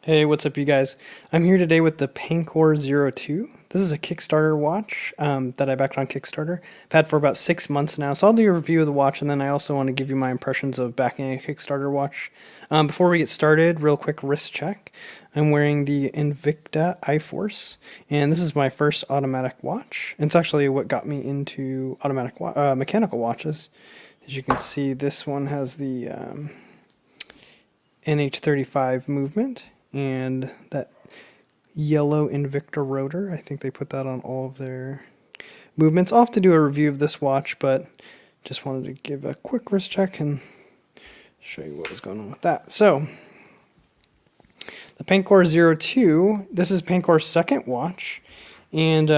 Hey, what's up, you guys? I'm here today with the Pancor 02. This is a Kickstarter watch that I backed on Kickstarter. I've had for about 6 months now, so I'll do a review of the watch, and then I also want to give you my impressions of backing a Kickstarter watch. Before we get started, real quick wrist check. I'm wearing the Invicta iForce, and this is my first automatic watch. It's actually what got me into automatic mechanical watches. As you can see, this one has the NH35 movement and that yellow Invicta rotor. I think they put that on all of their movements. I'll have to do a review of this watch, but just wanted to give a quick wrist check and show you what was going on with that. So the Pancor 02, this is Pancor's second watch, and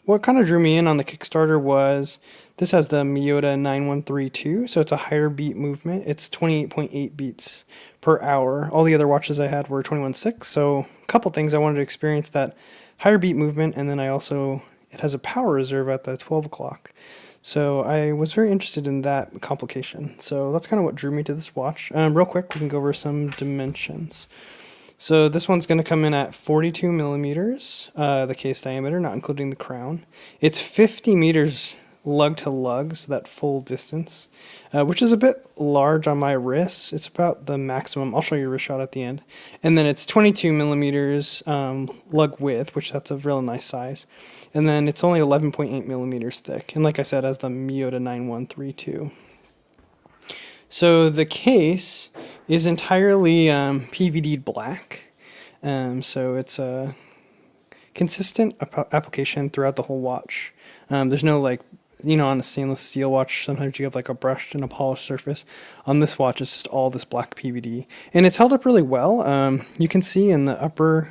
what kind of drew me in on the Kickstarter was this has the Miyota 9132, so it's a higher beat movement. It's 28.8 beats per hour. All the other watches I had were 21.6, so a couple things I wanted to experience that higher beat movement, and then it has a power reserve at the 12 o'clock. So I was very interested in that complication. So that's kind of what drew me to this watch. Real quick, we can go over some dimensions. So this one's going to come in at 42 millimeters, the case diameter, not including the crown. It's 50 meters lug to lug, so that full distance, which is a bit large on my wrist. It's about the maximum. I'll show you a wrist shot at the end. And then it's 22 millimeters lug width, which that's a real nice size. And then it's only 11.8 millimeters thick. And like I said, as the Miyota 9132. So the case is entirely PVD'd black. So it's a consistent application throughout the whole watch. There's no on a stainless steel watch, sometimes you have like a brushed and a polished surface. On this watch, it's just all this black PVD. And it's held up really well. You can see in the upper,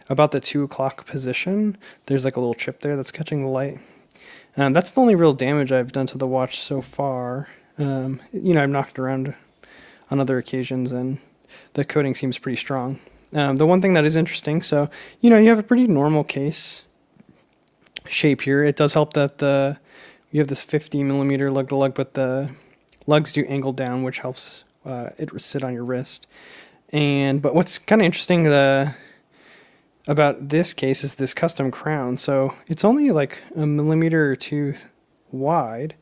about the 2 o'clock position, there's like a little chip there that's catching the light. That's the only real damage I've done to the watch so far. I've knocked around on other occasions, and the coating seems pretty strong. The one thing that is interesting, so, you have a pretty normal case shape here. It does help that you have this 50 millimeter lug to lug, but the lugs do angle down, which helps it sit on your wrist. But what's kind of interesting about this case is this custom crown. So it's only like a millimeter or two wide,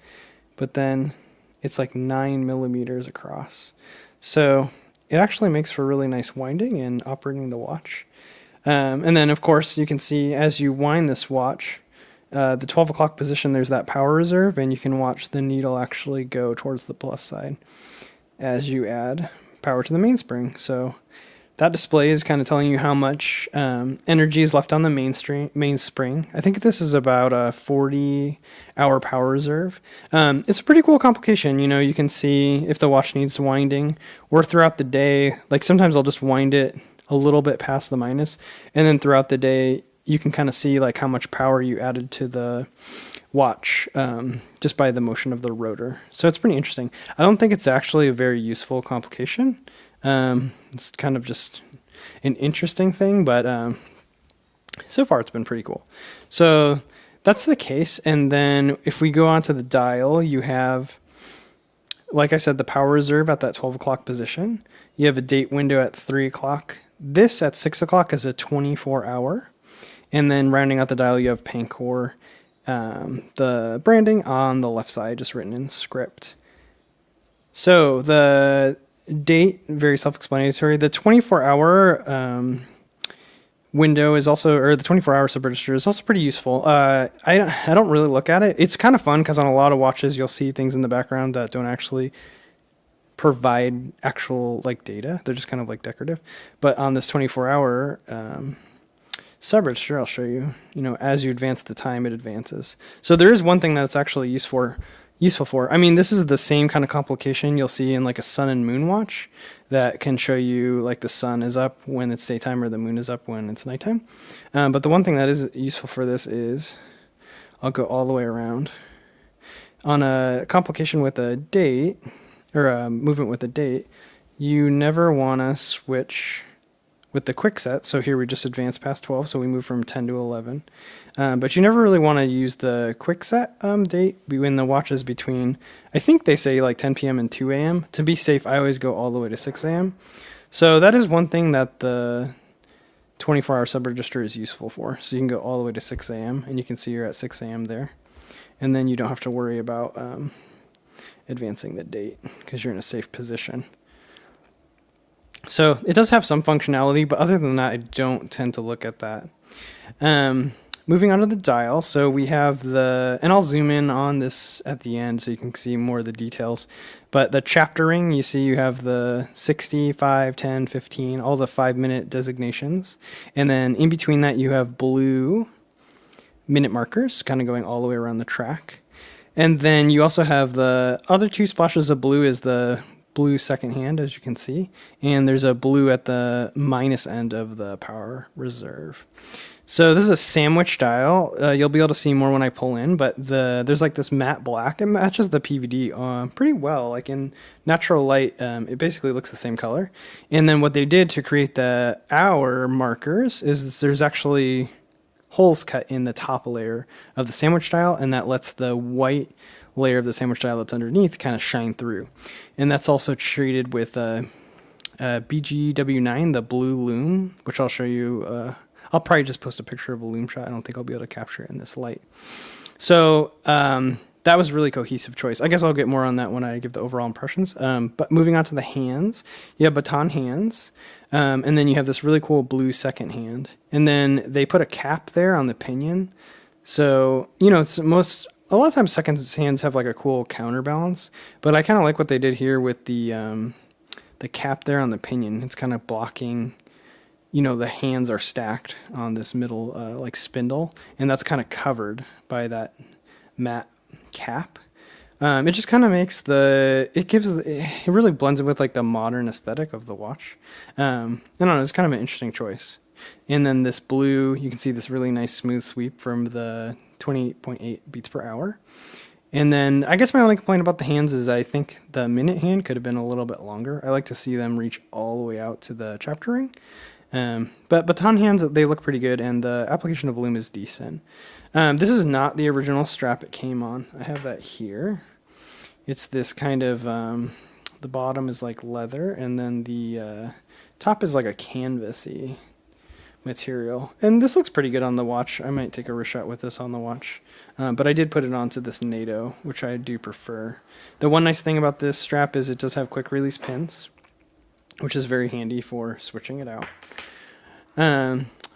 but then it's like 9 millimeters across. So it actually makes for really nice winding and operating the watch. And then, of course, you can see as you wind this watch, the 12 o'clock position, there's that power reserve, and you can watch the needle actually go towards the plus side as you add power to the mainspring. So that display is kind of telling you how much energy is left on the mainspring. I think this is about a 40-hour power reserve. It's a pretty cool complication. You can see if the watch needs winding, or throughout the day. Like sometimes I'll just wind it a little bit past the minus, and then throughout the day you can kind of see like how much power you added to the watch just by the motion of the rotor. So it's pretty interesting. I don't think it's actually a very useful complication. It's kind of just an interesting thing, but so far it's been pretty cool. So that's the case. And then if we go on to the dial, you have, like I said, the power reserve at that 12 o'clock position. You have a date window at 3 o'clock. This at 6 o'clock is a 24-hour. And then rounding out the dial, you have Pancor, the branding on the left side, just written in script. So the date, very self-explanatory. The 24-hour window is also, or the 24-hour sub-register is also pretty useful. I don't really look at it. It's kind of fun because on a lot of watches, you'll see things in the background that don't actually provide actual data. They're just kind of decorative. But on this 24-hour sub-register, I'll show you, as you advance the time, it advances. So there is one thing that it's actually useful for. I mean, this is the same kind of complication you'll see in a sun and moon watch that can show you the sun is up when it's daytime or the moon is up when it's nighttime. But the one thing that is useful for this is, I'll go all the way around. On a complication with a date, or a movement with a date, you never want to switch with the quick set. So here we just advanced past 12, so we move from 10 to 11. But you never really want to use the quick set date when the watch is between, I think they say 10 p.m. and 2 a.m. To be safe, I always go all the way to 6 a.m. So that is one thing that the 24-hour sub-register is useful for. So you can go all the way to 6 a.m. and you can see you're at 6 a.m. there. And then you don't have to worry about advancing the date because you're in a safe position. So it does have some functionality, but other than that, I don't tend to look at that. Moving on to the dial, so we have and I'll zoom in on this at the end so you can see more of the details, but the chapter ring, you see you have the 60, 5, 10, 15, all the 5-minute designations, and then in between that you have blue minute markers kind of going all the way around the track, and then you also have the other 2 splashes of blue is the blue second hand, as you can see, and there's a blue at the minus end of the power reserve. So this is a sandwich dial. You'll be able to see more when I pull in, but there's like this matte black. It matches the PVD pretty well. Like in natural light, it basically looks the same color. And then what they did to create the hour markers is there's actually holes cut in the top layer of the sandwich dial, and that lets the white layer of the sandwich dial that's underneath kind of shine through. And that's also treated with BGW9, the blue loom, which I'll show you. I'll probably just post a picture of a loom shot. I don't think I'll be able to capture it in this light. So that was a really cohesive choice. I guess I'll get more on that when I give the overall impressions. But moving on to the hands, you have baton hands, and then you have this really cool blue second hand. And then they put a cap there on the pinion. So, you know, a lot of times second hands have like a cool counterbalance, but I kind of like what they did here with the cap there on the pinion. It's kind of blocking, you know, the hands are stacked on this middle like spindle, and that's kind of covered by that matte cap. It just kind of makes it really blends it with like the modern aesthetic of the watch. I don't know, it's kind of an interesting choice. And then this blue, you can see this really nice smooth sweep from the 28.8 beats per hour. And then I guess my only complaint about the hands is I think the minute hand could have been a little bit longer. I like to see them reach all the way out to the chapter ring. But baton hands, they look pretty good, and the application of loom is decent. This is not the original strap it came on. I have that here. It's this kind of, the bottom is like leather, and then the top is like a canvasy material. And this looks pretty good on the watch. I might take a wrist shot with this on the watch. But I did put it onto this NATO, which I do prefer. The one nice thing about this strap is it does have quick release pins, which is very handy for switching it out.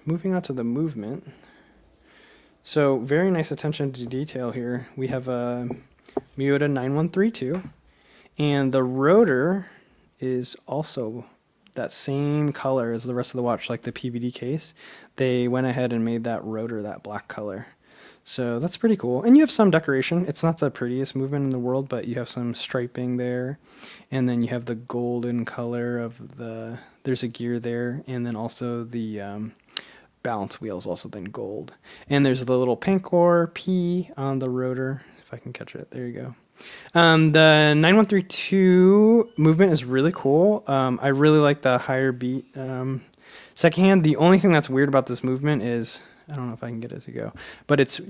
Moving on to the movement. So very nice attention to detail here. We have a Miyota 9132, and the rotor is also that same color as the rest of the watch, like the PVD case. They went ahead and made that rotor that black color. So that's pretty cool. And you have some decoration. It's not the prettiest movement in the world, but you have some striping there. And then you have the golden color of there's a gear there. And then also the balance wheels also then gold. And there's the little Pancor P on the rotor. If I can catch it, there you go. The 9132 movement is really cool. I really like the higher beat second hand. The only thing that's weird about this movement is, I don't know if I can get it to go, but it's not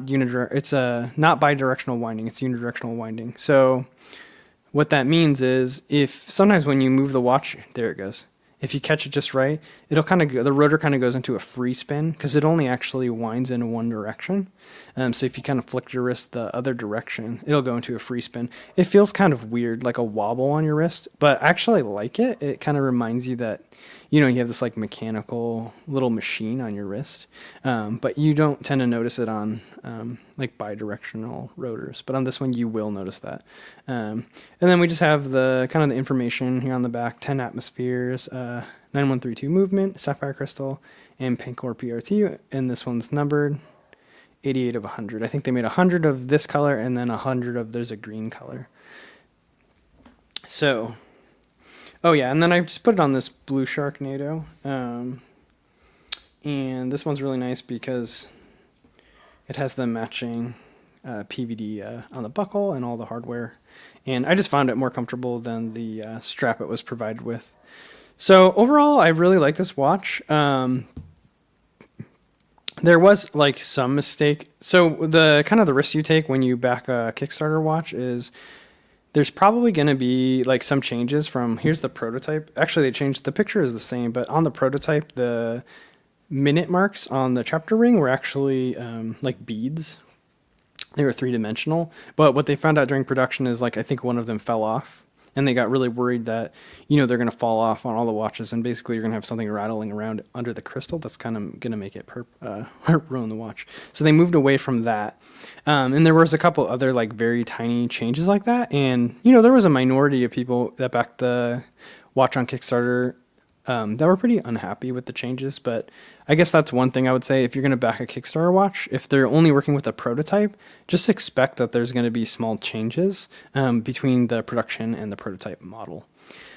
bidirectional winding, it's unidirectional winding. So what that means is if sometimes when you move the watch, there it goes. If you catch it just right, it'll kind of the rotor kind of goes into a free spin because it only actually winds in one direction. So if you kind of flick your wrist the other direction, it'll go into a free spin. It feels kind of weird, like a wobble on your wrist, but I actually like it. It kind of reminds you that, you know, you have this like mechanical little machine on your wrist, but you don't tend to notice it on like bidirectional rotors. But on this one, you will notice that. And then we just have the kind of the information here on the back: 10 atmospheres, 9132 movement, sapphire crystal, and Pancor P02. And this one's numbered 88 of 100. I think they made 100 of this color, and then 100 of there's a green color. So. Oh yeah, and then I just put it on this blue Sharknado, and this one's really nice because it has the matching PVD on the buckle and all the hardware, and I just found it more comfortable than the strap it was provided with. So overall, I really like this watch. There was like some mistake. So the kind of the risk you take when you back a Kickstarter watch is there's probably going to be like some changes from, here's the prototype. Actually, they changed, the picture is the same, but on the prototype, the minute marks on the chapter ring were actually like beads. They were 3-dimensional, but what they found out during production is like I think one of them fell off, and they got really worried that, you know, they're going to fall off on all the watches, and basically you're going to have something rattling around under the crystal that's kind of going to make it ruin the watch. So they moved away from that, and there was a couple other like very tiny changes like that, and you know there was a minority of people that backed the watch on Kickstarter that were pretty unhappy with the changes. But I guess that's one thing I would say, if you're going to back a Kickstarter watch, if they're only working with a prototype, just expect that there's going to be small changes between the production and the prototype model.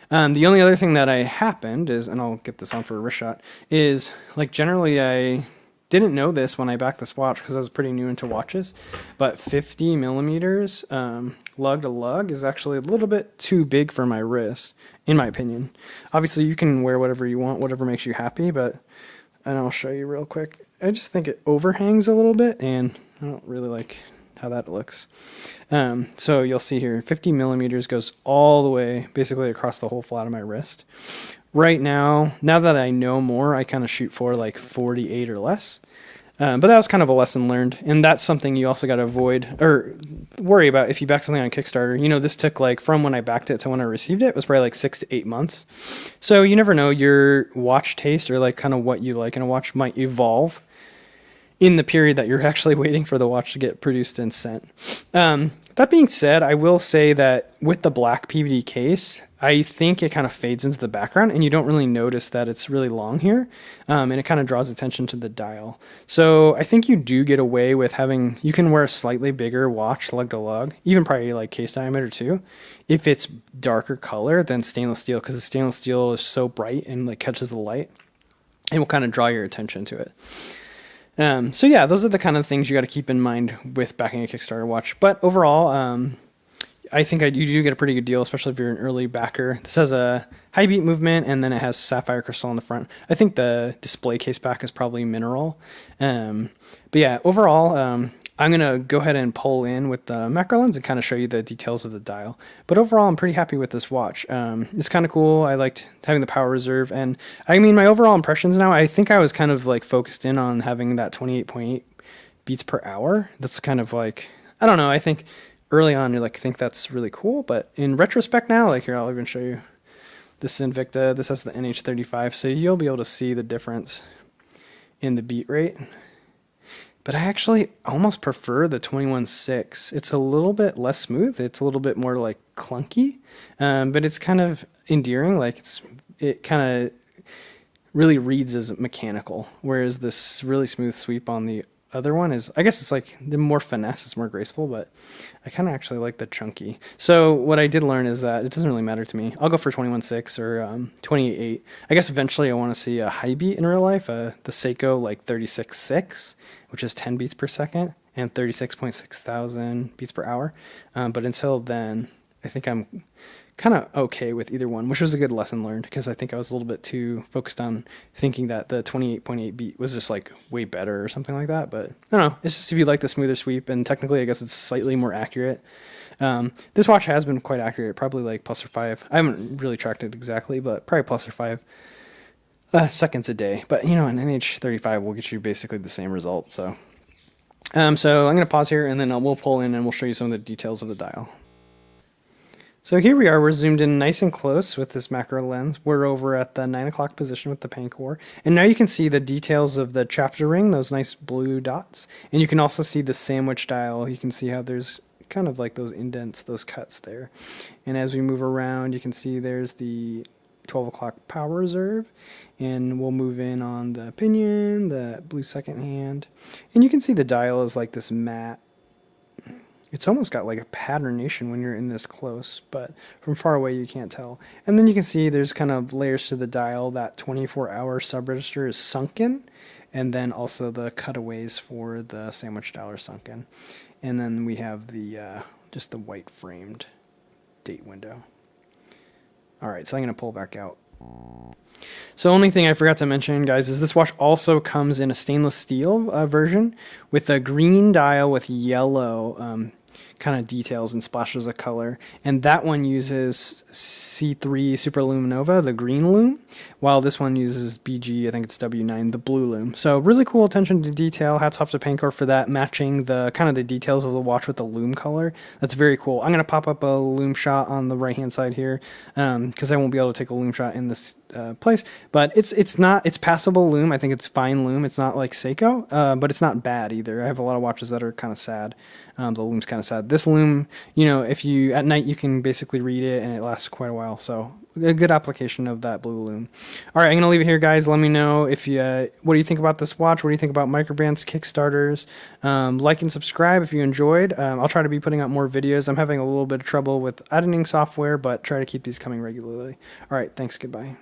The only other thing that happened is, and I'll get this on for a wrist shot, is like generally I didn't know this when I backed this watch because I was pretty new into watches, but 50 millimeters lug to lug is actually a little bit too big for my wrist, in my opinion. Obviously, you can wear whatever you want, whatever makes you happy, but, and I'll show you real quick. I just think it overhangs a little bit, and I don't really like how that looks. So you'll see here, 50 millimeters goes all the way, basically across the whole flat of my wrist. Right now that I know more, I kind of shoot for like 48 or less. But that was kind of a lesson learned. And that's something you also got to avoid or worry about if you back something on Kickstarter. You know, this took like from when I backed it to when I received it was probably like 6 to 8 months. So you never know, your watch taste or like kind of what you like in a watch might evolve in the period that you're actually waiting for the watch to get produced and sent. That being said, I will say that with the black PVD case, I think it kind of fades into the background and you don't really notice that it's really long here. And it kind of draws attention to the dial. So I think you do get away with having, you can wear a slightly bigger watch lug to lug, even probably like case diameter too, if it's darker color than stainless steel, because the stainless steel is so bright and like catches the light. It will kind of draw your attention to it. So yeah, those are the kind of things you got to keep in mind with backing a Kickstarter watch. But overall, I think you do get a pretty good deal, especially if you're an early backer. This has a high beat movement, and then it has sapphire crystal on the front. I think the display case back is probably mineral. But yeah, overall, I'm going to go ahead and pull in with the macro lens and kind of show you the details of the dial. But overall, I'm pretty happy with this watch. It's kind of cool. I liked having the power reserve. And I mean, my overall impressions now, I think I was kind of like focused in on having that 28.8 beats per hour. That's kind of like, I don't know, I think early on you like think that's really cool. But in retrospect now, like here, I'll even show you this Invicta. This has the NH35, so you'll be able to see the difference in the beat rate. But I actually almost prefer the 21.6. It's a little bit less smooth. It's a little bit more like clunky, but it's kind of endearing. Like it kind of really reads as mechanical, whereas this really smooth sweep on the other one is, I guess it's like the more finesse, it's more graceful, but I kind of actually like the chunky. So what I did learn is that it doesn't really matter to me. I'll go for 21.6 or 28.8. I guess eventually I want to see a high beat in real life, the Seiko like 36.6, which is 10 beats per second, and 36.6 thousand beats per hour. But until then, I think I'm kind of okay with either one, which was a good lesson learned, because I think I was a little bit too focused on thinking that the 28.8 beat was just like way better or something like that. But I don't know, it's just if you like the smoother sweep, and technically I guess it's slightly more accurate. This watch has been quite accurate, probably like plus or 5. I haven't really tracked it exactly, but probably plus or 5 seconds a day. But you know, an NH35 will get you basically the same result. So I'm going to pause here, and then we'll pull in and we'll show you some of the details of the dial. So here we are, we're zoomed in nice and close with this macro lens. We're over at the 9 o'clock position with the Pancor. And now you can see the details of the chapter ring, those nice blue dots. And you can also see the sandwich dial. You can see how there's kind of like those indents, those cuts there. And as we move around, you can see there's the 12 o'clock power reserve. And we'll move in on the pinion, the blue second hand. And you can see the dial is like this matte. It's almost got like a patternation when you're in this close, but from far away you can't tell. And then you can see there's kind of layers to the dial. That 24-hour sub-register is sunken, and then also the cutaways for the sandwich dial are sunken. And then we have the just the white framed date window. All right, so I'm going to pull back out. So only thing I forgot to mention, guys, is this watch also comes in a stainless steel version with a green dial with yellow kind of details and splashes of color. And that one uses C3 Superluminova, the green loom, while this one uses BG, I think it's W9, the blue loom. So really cool attention to detail. Hats off to Pancor for that, matching the kind of the details of the watch with the loom color. That's very cool. I'm going to pop up a loom shot on the right hand side here because I won't be able to take a loom shot in this place, but it's passable loom. I think it's fine loom. It's not like Seiko, but it's not bad either. I have a lot of watches that are kind of sad. The loom's kind of sad. This loom, you know, if you at night you can basically read it and it lasts quite a while. So a good application of that blue loom. All right, I'm gonna leave it here, guys. Let me know if you what do you think about this watch? What do you think about microbands, Kickstarters? Like and subscribe if you enjoyed. I'll try to be putting out more videos. I'm having a little bit of trouble with editing software, but try to keep these coming regularly. All right, thanks. Goodbye.